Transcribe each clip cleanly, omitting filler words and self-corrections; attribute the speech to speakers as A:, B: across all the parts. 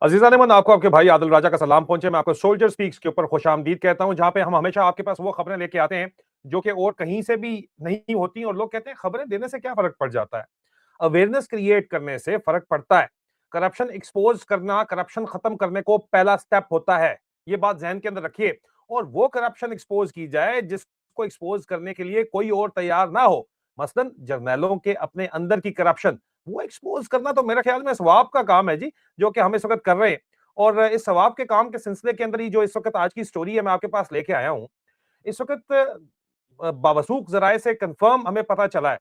A: अजीजा ने आपको आपके भाई आदिल राजा का सलाम पहुंचे। मैं आपको सोल्जर स्पीक्स के ऊपर खुशामदीद कहता हूं, जहां पे हम हमेशा आपके पास वो खबरें लेके आते हैं जो कि और कहीं से भी नहीं होती, और लोग कहते हैं खबरें देने से क्या फर्क पड़ जाता है। अवेयरनेस क्रिएट करने से फर्क पड़ता है। करप्शन एक्सपोज करना, करप्शन खत्म करने को पहला स्टेप होता है। ये बात जहन के अंदर रखिए। और वो करप्शन एक्सपोज की जाए जिसको एक्सपोज करने के लिए कोई और तैयार ना हो। मसलन जर्नैलों के अपने अंदर की करप्शन, वो एक्सपोज करना तो मेरे ख्याल में सवाब का काम है जी, जो कि हम इस वक्त कर रहे हैं। और इस सवाब के काम के सिलसिले के अंदर ही जो इस वक्त आज की स्टोरी है मैं आपके पास लेके आया हूं। इस वक्त बावसूख जराए से कंफर्म हमें पता चला है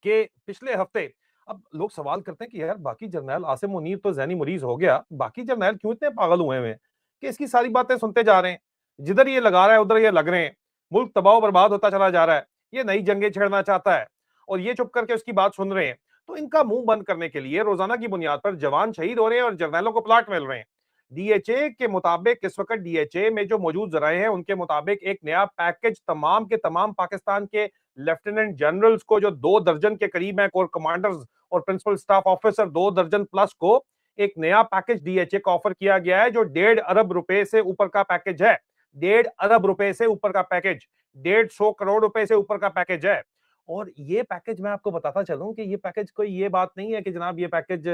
A: कि पिछले हफ्ते, अब लोग सवाल करते हैं कि यार बाकी जर्नैल आसिम मुनीर तो जहनी मरीज हो गया, बाकी जर्नैल क्यों इतने पागल हुए हैं कि इसकी सारी बातें सुनते जा रहे हैं। जिधर ये लगा रहा है उधर ये लग रहे हैं। मुल्क तबाह बर्बाद होता चला जा रहा है। ये नई जंगें छेड़ना चाहता है और ये चुप करके उसकी बात सुन रहे हैं। तो इनका मुंह बंद करने के लिए रोजाना की बुनियाद पर जवान शहीद हो रहे हैं और जर्नैलों को प्लाट मिल रहे हैं। डीएचए के मुताबिक इस वक्त डीएचए में जो मौजूद जराए हैं उनके मुताबिक एक नया पैकेज तमाम के तमाम पाकिस्तान के लेफ्टिनेंट जनरल्स को, जो 2 दर्जन के करीब है, कोर कमांडर्स और प्रिंसिपल स्टाफ ऑफिसर 2 दर्जन प्लस को एक नया पैकेज डीएचए का ऑफर किया गया है, जो 1.5 अरब रुपए से ऊपर का पैकेज है। 1.5 अरब रुपए से ऊपर का पैकेज, 150 करोड़ रुपए से ऊपर का पैकेज है। और ये पैकेज मैं आपको बताता चलूं कि ये पैकेज कोई ये बात नहीं है कि जनाब ये पैकेज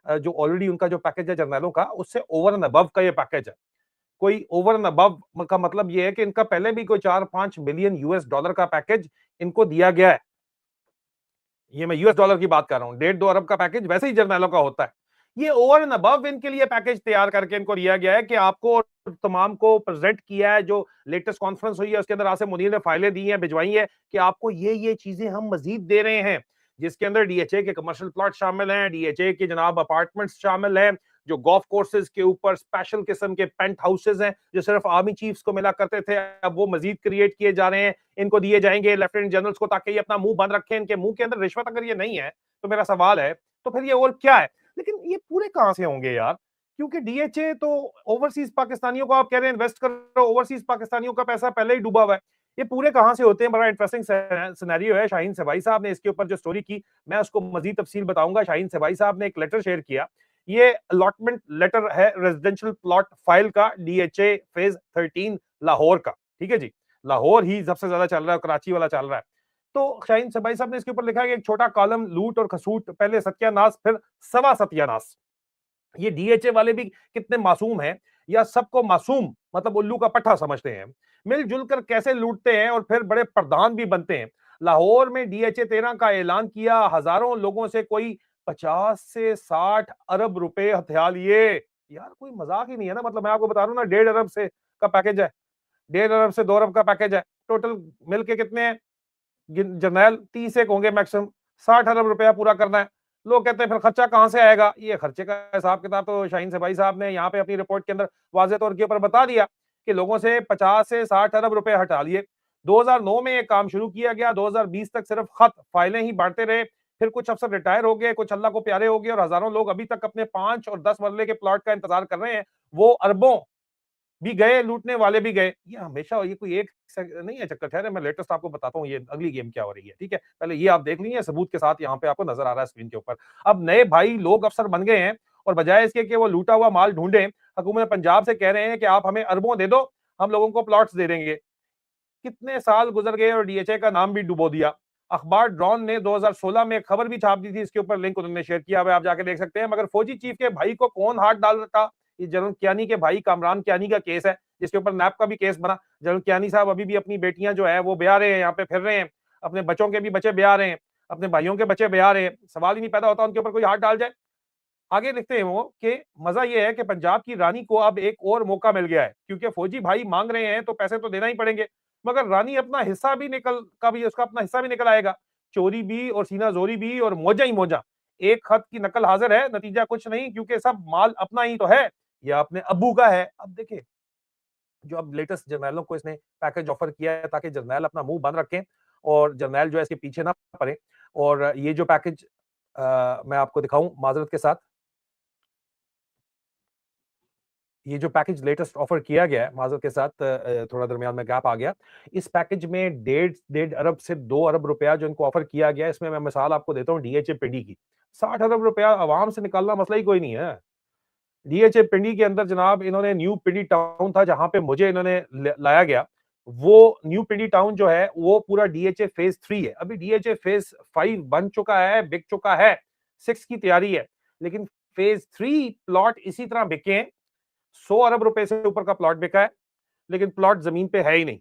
A: जो ऑलरेडी उनका जो पैकेज है जर्नैलों का, उससे ओवर एंड अबव का ये पैकेज है। कोई ओवर एंड अबव का मतलब ये है कि इनका पहले भी कोई 4-5 बिलियन यूएस डॉलर का पैकेज इनको दिया गया है। ये मैं यूएस डॉलर की बात कर रहा हूं। 1.5-2 अरब का पैकेज वैसे ही जर्नैलों का होता है। ये ओवर एंड अबव इनके लिए पैकेज तैयार करके इनको दिया गया है कि आपको और तमाम को प्रेजेंट किया है। जो लेटेस्ट कॉन्फ्रेंस हुई है उसके अंदर आसिम मुनीर ने फाइलें दी हैं, भिजवाई है कि आपको ये चीजें हम मजीद दे रहे हैं, जिसके अंदर डीएचए के कमर्शियल प्लॉट शामिल हैं, डीएचए के जनाब अपार्टमेंट्स शामिल हैं, जो गोल्फ कोर्सेज के ऊपर स्पेशल किस्म के पेंट हाउसेज हैं जो सिर्फ आर्मी चीफ्स को मिला करते थे, अब वो मजीद क्रिएट किए जा रहे हैं, इनको दिए जाएंगे लेफ्टिनेंट जनरल्स को, ताकि ये अपना मुंह बंद रखें। इनके मुंह के अंदर रिश्वत अगर ये नहीं है तो मेरा सवाल है तो फिर ये और क्या है। लेकिन ये पूरे कहां से होंगे यार, क्योंकि डीएचए तो ओवरसीज पाकिस्तानियों को आप कह रहे हैं इन्वेस्ट करो, ओवरसीज पाकिस्तानियों का पैसा पहले ही डूबा हुआ है। ये पूरे कहां से होते हैं? बड़ा इंटरेस्टिंग सिनेरियो है। शाहीन सेवाई साहब ने इसके ऊपर जो स्टोरी की, मैं उसको मजीद तफसील बताऊंगा। शाहीन सेवाई साहब ने एक लेटर शेयर किया। ये अलॉटमेंट लेटर है रेजिडेंशियल प्लॉट फाइल का, डीएचए फेज 13 लाहौर का। ठीक है जी, लाहौर ही सबसे ज्यादा चल रहा है, कराची वाला चल रहा है। तो शाहीन सबाई साहब ने इसके ऊपर लिखा है कि एक छोटा कॉलम, लूट और खसूट, पहले सत्यानाश फिर सवा सत्यानाश। ये डीएचए वाले भी कितने मासूम हैं, या सबको मासूम मतलब उल्लू का पट्टा समझते हैं। मिलजुल कर कैसे लूटते हैं और फिर बड़े प्रधान भी बनते हैं। लाहौर में डीएचए 13 का ऐलान किया, हजारों लोगों से कोई 50 से 60 अरब रुपए हथिया लिए। यार कोई मजाक ही नहीं है ना। मतलब मैं आपको बता रहा हूँ ना, 1.5 अरब से का पैकेज है, 1.5 अरब से 2 अरब का पैकेज है। टोटल मिलके कितने हैं जर्नैल? 30 एक होंगे मैक्सिमम। 60 अरब रुपया पूरा करना है। लोग कहते हैं फिर खर्चा कहां से आएगा? ये खर्चे का हिसाब किताब तो शाहीन सेबाई साहब ने यहाँ पे अपनी रिपोर्ट के अंदर वाज़ेह तौर के ऊपर बता दिया कि लोगों से 50 से 60 अरब रुपए हटा लिए। 2009 में ये काम शुरू किया गया, 2020 तक सिर्फ खत फाइलें ही बांटते रहे। फिर कुछ अफसर रिटायर हो गए, कुछ अल्लाह को प्यारे हो गए, और हजारों लोग अभी तक अपने 5 और 10 मरले के प्लॉट का इंतजार कर रहे हैं। वो अरबों भी गए, लूटने वाले भी गए। ये हमेशा ये कोई एक नहीं है चक्कर। ठहरे मैं लेटेस्ट आपको बताता हूँ ये अगली गेम क्या हो रही है। ठीक है, पहले ये आप देख लीजिए सबूत के साथ, यहाँ पे आपको नजर आ रहा है स्क्रीन के ऊपर। अब नए भाई लोग अफसर बन गए हैं, और बजाय इसके कि वो लूटा हुआ माल ढूंढे, हुकूमत पंजाब से कह रहे हैं कि आप हमें अरबों दे दो, हम लोगों को प्लॉट्स दे देंगे। कितने साल गुजर गए और डीएचए का नाम भी डुबो दिया। अखबार ड्रॉन ने 2016 में एक खबर भी छाप दी थी, इसके ऊपर लिंक उन्होंने शेयर किया हुआ, आप जाके देख सकते हैं। मगर फौजी चीफ के भाई को कौन हाथ डाल रहा? ये जनरल कियानी के भाई कामरान कियानी का केस है, जिसके ऊपर नैप का भी केस बना। जनरल कियानी साहब अभी भी अपनी बेटियां जो है वो ब्याह रहे हैं, यहाँ पे फिर रहे हैं, अपने बच्चों के भी बच्चे ब्याह रहे हैं, अपने भाइयों के बच्चे ब्याह रहे हैं। सवाल ही नहीं पैदा होता उनके ऊपर कोई हाथ डाल जाए। आगे लिखते हैं वो कि मजा ये है कि पंजाब की रानी को अब एक और मौका मिल गया है, क्योंकि फौजी भाई मांग रहे हैं तो पैसे तो देना ही पड़ेंगे। मगर रानी अपना हिस्सा भी निकल का भी उसका अपना हिस्सा भी निकल आएगा। चोरी भी और सीना जोरी भी और मौजा ही मौजा। एक खत की नकल हाजिर है, नतीजा कुछ नहीं, क्योंकि सब माल अपना ही तो है या अपने अब्बू का है। अब देखिए, जो अब लेटेस्ट जर्नैलों को इसने पैकेज ऑफर किया है ताकि जर्नैल अपना मुंह बंद रखें और जर्नैल जो है इसके पीछे ना पड़े। और ये जो पैकेज मैं आपको दिखाऊं माजरत के साथ, ये जो पैकेज लेटेस्ट ऑफर किया गया है माजरत के साथ, थोड़ा दरमियान में गैप आ गया। इस पैकेज में 1.5 अरब से 2 अरब रुपया जो इनको ऑफर किया गया है, इसमें मैं मिसाल आपको देता हूँ डीएचए पीडी की। 60 अरब रुपया आवाम से निकालना मसला ही कोई नहीं है। डीएचए पिंडी के अंदर जनाब इन्होंने न्यू पिंडी टाउन था जहां पे मुझे इन्होंने लाया गया। वो न्यू पिंडी टाउन जो है वो पूरा डीएचए फेज 3 है। अभी डीएचए फेज 5 बन चुका है, बिक चुका है, 6 की तैयारी है। लेकिन फेज 3 प्लॉट इसी तरह बिके हैं। 100 अरब रुपए से ऊपर का प्लॉट बिका है, लेकिन प्लॉट जमीन पे है ही नहीं।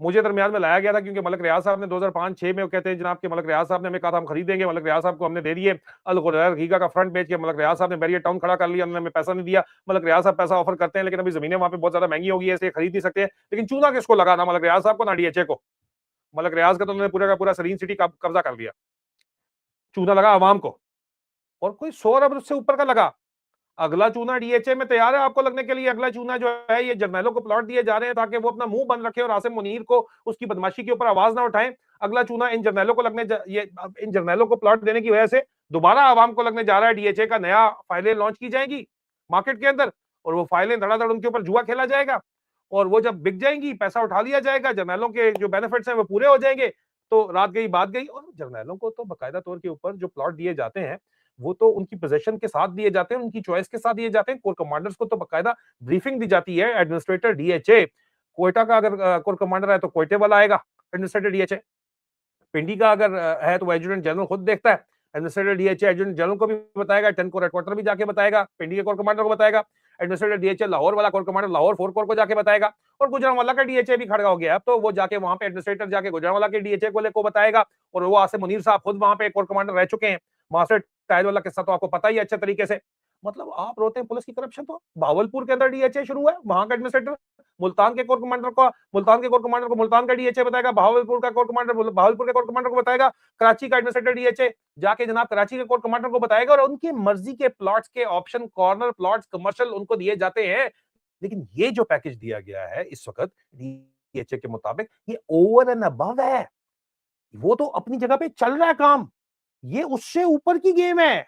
A: मुझे दरमियान में लाया गया था क्योंकि मलक रियाज साहब ने 2005-6 में वो कहते हैं जनाब के मलक रियाज साहब ने हमें कहा था हम खरीदेंगे। मलक रियाज साहब को हमने दे दिए। अल गुरैर हकीका का फ्रंट बेच के मलक रियाज साहब ने बैरियर टाउन खड़ा कर लिया, उन्होंने हमें पैसा नहीं दिया। मलक रियाज साहब पैसा ऑफर करते हैं लेकिन अभी जमीनें वहां पे बहुत ज्यादा महंगी हो गई है, इसलिए खरीद नहीं सकते। लेकिन चूना किसको लगा, ना मलक रियाज साहब को ना डीएचए को। मलक रियाज का तो उन्होंने पूरा का पूरा सरीन सिटी कब्जा कर लिया। चूना लगा अवाम को, और कोई 100 अरब से ऊपर का लगा। अगला चूना डीएचए में तैयार है आपको लगने के लिए। अगला चूना जो है ये जर्नैलों को प्लॉट दिए जा रहे हैं ताकि वो अपना मुंह बंद रखे और आसिम मुनीर को उसकी बदमाशी के ऊपर आवाज ना उठाएं। अगला चूना इन जर्नैलों को इन जर्नैलों को प्लॉट देने की वजह से दोबारा आवाम को लगने जा रहा है। डीएचए का नया फाइलें लॉन्च की जाएंगी मार्केट के अंदर, और वो फाइलें धड़ाधड़ उनके ऊपर जुआ खेला जाएगा, और वो जब बिक जाएंगी पैसा उठा लिया जाएगा, जर्नैलों के जो बेनिफिट्स हैं वो पूरे हो जाएंगे। तो रात गई बात गई। और जर्नैलों को तो बाकायदा तौर के ऊपर जो प्लॉट दिए जाते हैं वो तो उनकी पोजीशन के साथ दिए जाते हैं, उनकी चॉइस के साथ दिए जाते हैं। कोर कमांडर्स को तो बाकायदा ब्रीफिंग दी जाती है। एडमिनिस्ट्रेटर डीएचए कोयटा का अगर कोर कमांडर है तो कोयटे वाला आएगा एडमिनिस्ट्रेटर डीएचए। पिंडी का अगर है तो एडजुटेंट जनरल खुद देखता है। एडमिनिस्ट्रेटर डीएचए एडजुटेंट जनरल को भी बताएगा, 10 कोर हेडक्वार्टर भी जाके बताएगा, पिंडी के कोर कमांडर को बताएगा। एडमिनिस्ट्रेटर डीएचए लाहौर वाला कोर कमांडर लाहौर 4 कोर को जाके बताएगा। और गुजरांवाला का डीएचए भी खड़ा हो गया है, तो वो जाके वहां पे एडमिनिस्ट्रेटर जाके गुजरांवाला के डीएचए को बताएगा। और वो आसिम मुनीर साहब खुद वहां पे कोर कमांडर रह चुके हैं। मास्टर टायर वाला किस्सा तो आपको पता ही है अच्छे तरीके से। मतलब आप रोते हैं पुलिस की करप्शन, तो भावलपुर के अंदर डीएचए शुरू है, वहां का एडमिनिस्ट्रेटर मुल्तान के कोर कमांडर को मुल्तान का डीएचए बताएगा, भावलपुर का कोर कमांडर भावलपुर के कोर कमांडर को बताएगा, कराची का एडमिनिस्ट्रेटर डीएचए जाके जनाब कराची के कोर कमांडर को बताएगा। और उनकी मर्जी के प्लॉट्स के ऑप्शन, कॉर्नर प्लॉट्स, कमर्शियल उनको दिए जाते हैं। लेकिन ये जो पैकेज दिया गया है इस वक्त डीएचए के मुताबिक, ये ओवर एंड अबव है। वो तो अपनी जगह पे चल रहा है काम, ये उससे ऊपर की गेम है।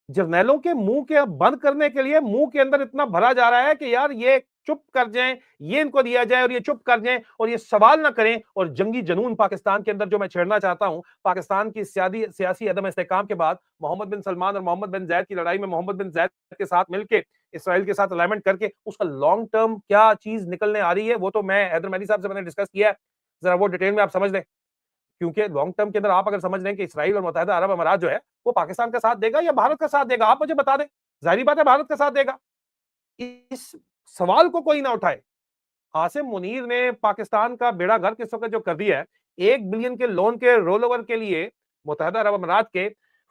A: जर्नैलों के मुंह के बंद करने के लिए मुंह के अंदर इतना भरा जा रहा है कि यार ये चुप कर जाएं, ये इनको दिया जाए और ये चुप कर जाएं और ये सवाल ना करें। और जंगी जनून पाकिस्तान के अंदर जो मैं छेड़ना चाहता हूं, पाकिस्तान की सियासी अदम इस्तेहकाम के बाद मोहम्मद बिन सलमान और मोहम्मद बिन जायद की लड़ाई में मोहम्मद बिन जायद के साथ मिलकर इसराइल के साथ अलाइनमेंट करके उसका लॉन्ग टर्म क्या चीज निकलने आ रही है, वो तो मैं हैदर मेहदी साहब से मैंने डिस्कस किया है। जरा वो डिटेल में आप समझ लें, क्योंकि लॉन्ग टर्म के अंदर आप अगर समझ रहे हैं कि इसराइल और मुत्तहिदा अरब अमारात जो है वो पाकिस्तान का साथ देगा या भारत का साथ देगा, आप मुझे बता दें। जाहिर बात है भारत का साथ देगा। इस सवाल को कोई ना उठाए। आसिम मुनीर ने पाकिस्तान का बेड़ा गर्क इस वक्त जो कर दिया है, 1 बिलियन के लोन के रोल ओवर के लिए मुत्तहिदा अरब अमारात के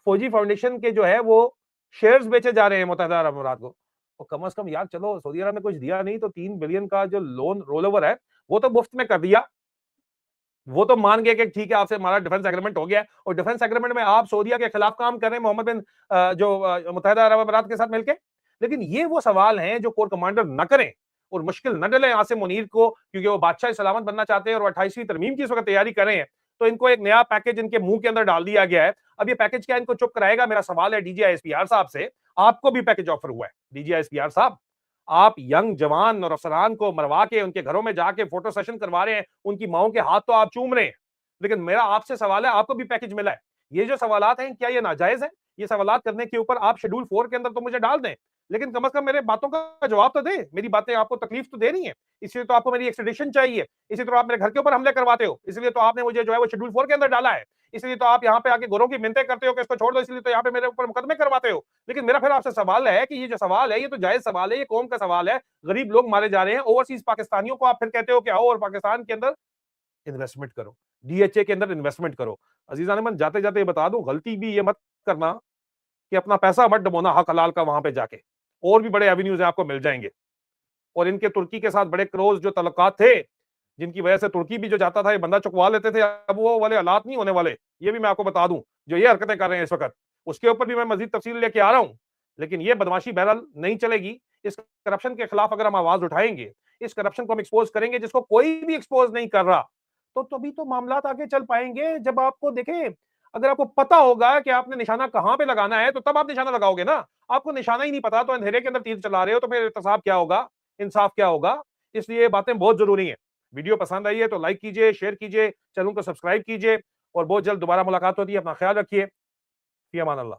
A: फौजी फाउंडेशन के जो है वो शेयर्स बेचे जा रहे हैं मुत्तहिदा अरब अमारात को। और कम से कम यार चलो सऊदी अरब ने कुछ दिया नहीं तो 3 बिलियन का जो लोन रोल ओवर है वो तो मुफ्त में कर दिया। वो तो मान गए कि ठीक है आपसे हमारा डिफेंस एग्रीमेंट हो गया है, और डिफेंस एग्रीमेंट में आप सऊदीया के खिलाफ काम कर रहे हैं मोहम्मद बिन मुत्तहिदा अरब अमारात के साथ मिलकर। लेकिन ये वो सवाल हैं जो कोर कमांडर न करें और मुश्किल न डले आसिम मुनीर को, क्योंकि वो बादशाह सलामत बनना चाहते हैं और 28वीं तरमीम की इस वक्त तैयारी कर रहे हैं। तो इनको एक नया पैकेज इनके मुंह के अंदर डाल दिया गया है। अब ये पैकेज क्या इनको चुप कराएगा? मेरा सवाल है डीजीआईएसपीआर साहब से, आपको भी पैकेज ऑफर हुआ है डीजीआईएसपीआर साहब। आप यंग जवान और अफसरान को मरवा के उनके घरों में जाके फोटो सेशन करवा रहे हैं, उनकी माओं के हाथ तो आप चूम रहे हैं। लेकिन मेरा आपसे सवाल है, आपको भी पैकेज मिला है। ये जो सवालात हैं क्या ये नाजायज है? ये सवालात करने के ऊपर आप शेड्यूल 4 के अंदर तो मुझे डाल दें, लेकिन कम से कम मेरे बातों का जवाब तो दें। मेरी बातें आपको तकलीफ तो दे रही हैं, इसलिए तो आपको मेरी एक्सट्रेडिशन चाहिए, इसलिए तो आप मेरे घर के ऊपर हमले करवाते हो, इसलिए तो आपने मुझे जो है वो शेड्यूल 4 के अंदर डाला है, इसलिए तो आप यहाँ पे आके गोरों की मिन्नतें करते हो कि इसको छोड़ दो, इसलिए तो यहाँ पे मेरे ऊपर मुकदमे करवाते हो। लेकिन मेरा फिर आपसे सवाल है कि ये जो सवाल है ये तो जायज सवाल है, ये कौम का सवाल है। गरीब लोग मारे जा रहे हैं, ओवरसीज पाकिस्तानियों को आप फिर कहते हो कि आओ और पाकिस्तान के अंदर इन्वेस्टमेंट करो, डीएचए के अंदर इन्वेस्टमेंट करो। अजीजान मन जाते जाते बता दूं, गलती भी ये मत करना कि अपना पैसा मत डबोना हक हलाल का वहां पे जाके। और भी बड़े एवेन्यूज आपको मिल जाएंगे। और इनके तुर्की के साथ बड़े क्लोज जो तल्लुकात थे, जिनकी वजह से तुर्की भी जो जाता था ये बंदा चुकवा लेते थे, अब वो वाले हालात नहीं होने वाले। ये भी मैं आपको बता दूं, जो ये हरकतें कर रहे हैं इस वक्त, उसके ऊपर भी मैं मजीद तफसील लेके आ रहा हूं। लेकिन ये बदमाशी बहरहाल नहीं चलेगी। इस करप्शन के खिलाफ अगर हम आवाज उठाएंगे, इस करप्शन को हम एक्सपोज करेंगे जिसको कोई भी एक्सपोज नहीं कर रहा, तो तभी तो मामला आगे चल पाएंगे। जब आपको देखें, अगर आपको पता होगा कि आपने निशाना कहां पे लगाना है तो तब आप निशाना लगाओगे ना। आपको निशाना ही नहीं पता तो अंधेरे के अंदर तीर चला रहे हो, तो फिर एहतसाब क्या होगा, इंसाफ क्या होगा? इसलिए ये बातें बहुत जरूरी हैं। वीडियो पसंद आई है तो लाइक कीजिए, शेयर कीजिए, चैनल को सब्सक्राइब कीजिए, और बहुत जल्द दोबारा मुलाकात होती है। अपना ख्याल रखिए। फी अमान अल्लाह।